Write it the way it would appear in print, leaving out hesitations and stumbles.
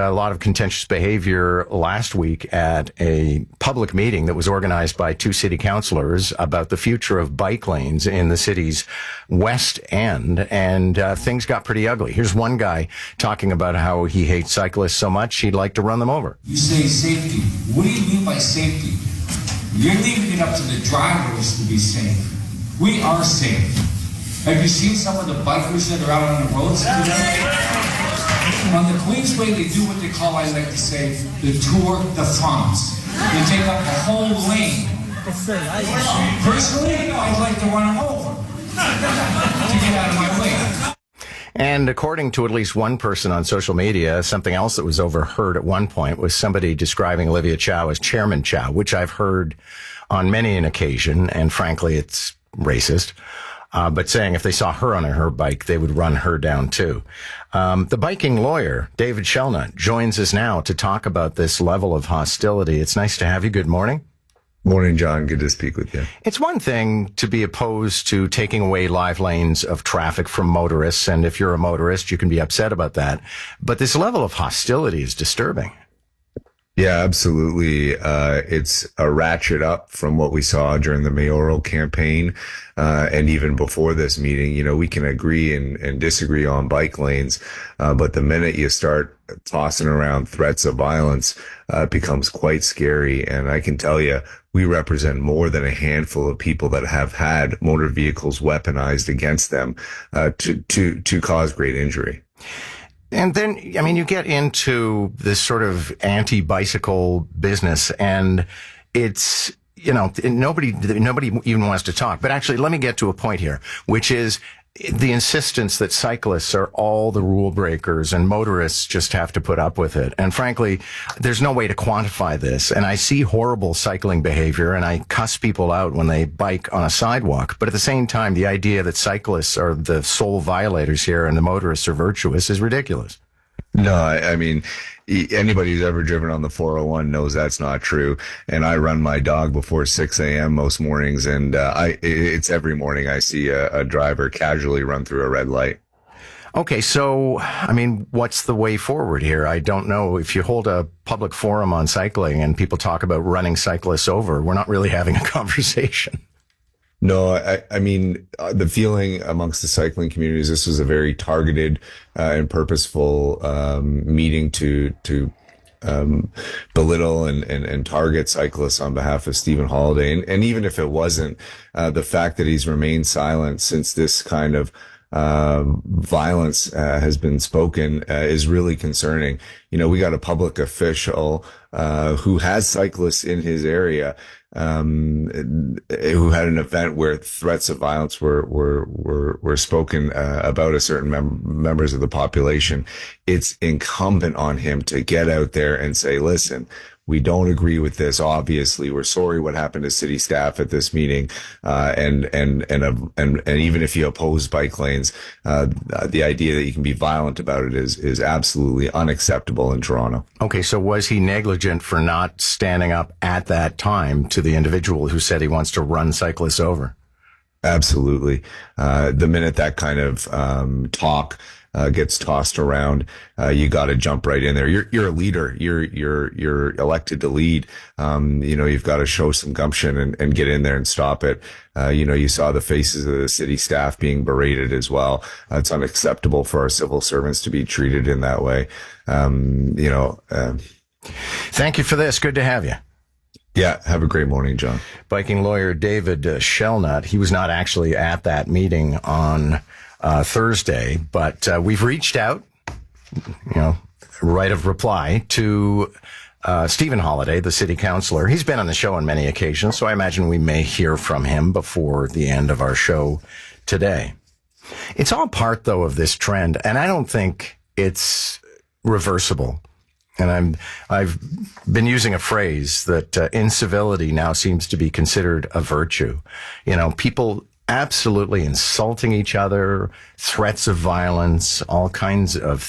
A lot of contentious behavior last week at a public meeting that was organized by two city councillors about the future of bike lanes in the city's West End, and things got pretty ugly. Here's one guy talking about how he hates cyclists so much he'd like to run them over. You say safety. What do you mean by safety? You're leaving it up to the drivers to be safe. We are safe. Have you seen some of the bikers that are out on the roads today? On the Queensway, they do what they call, I like to say, the Tour de France. They take up the whole lane. Personally, I'd like to run them over to get out of my way. And according to at least one person on social media, something else that was overheard at one point was somebody describing Olivia Chow as Chairman Chow, which I've heard on many an occasion, and frankly, it's racist. But saying if they saw her on her bike, they would run her down too. The biking lawyer, David Shelnut, joins us now to talk about this level of hostility. It's nice to have you. Good morning. Morning, John. Good to speak with you. It's one thing to be opposed to taking away live lanes of traffic from motorists, and if you're a motorist, you can be upset about that. But this level of hostility is disturbing. Yeah, absolutely. It's a ratchet up from what we saw during the mayoral campaign. And even before this meeting, you know, we can agree and disagree on bike lanes. But the minute you start tossing around threats of violence, it becomes quite scary. And I can tell you, we represent more than a handful of people that have had motor vehicles weaponized against them, to cause great injury. And then, I mean, you get into this sort of anti-bicycle business, and it's, you know, nobody even wants to talk. But actually, let me get to a point here, which is the insistence that cyclists are all the rule breakers and motorists just have to put up with it. And frankly, there's no way to quantify this. And I see horrible cycling behavior, and I cuss people out when they bike on a sidewalk. But at the same time, the idea that cyclists are the sole violators here and the motorists are virtuous is ridiculous. No, I mean, anybody who's ever driven on the 401 knows that's not true. And I run my dog before 6 a.m. most mornings, and it's every morning I see a driver casually run through a red light. Okay, so, I mean, what's the way forward here? I don't know. If you hold a public forum on cycling and people talk about running cyclists over, we're not really having a conversation. No, I mean, the feeling amongst the cycling community is this was a very targeted and purposeful meeting to belittle and target cyclists on behalf of Stephen Holyday. And even if it wasn't, the fact that he's remained silent since this kind of violence has been spoken is really concerning. You know, we got a public official who has cyclists in his area, who had an event where threats of violence were spoken about a certain members of the population. It's incumbent on him to get out there and say, listen, we don't agree with this. Obviously, we're sorry what happened to city staff at this meeting. And even if you oppose bike lanes, the idea that you can be violent about it is absolutely unacceptable in Toronto. Okay. So was he negligent for not standing up at that time to the individual who said he wants to run cyclists over? Absolutely. The minute that kind of talk gets tossed around, you got to jump right in there. You're a leader. You're elected to lead. You know, you've got to show some gumption and get in there and stop it. You know, you saw the faces of the city staff being berated as well. It's unacceptable for our civil servants to be treated in that way. Thank you for this. Good to have you. Yeah, have a great morning, John. Biking lawyer David Shelnut. He was not actually at that meeting on Thursday, but we've reached out, you know, right of reply to Stephen Holyday, the city councillor. He's been on the show on many occasions, so I imagine we may hear from him before the end of our show today. It's all part, though, of this trend, and I don't think it's reversible. And I've been using a phrase that incivility now seems to be considered a virtue. You know, people absolutely insulting each other, threats of violence, all kinds of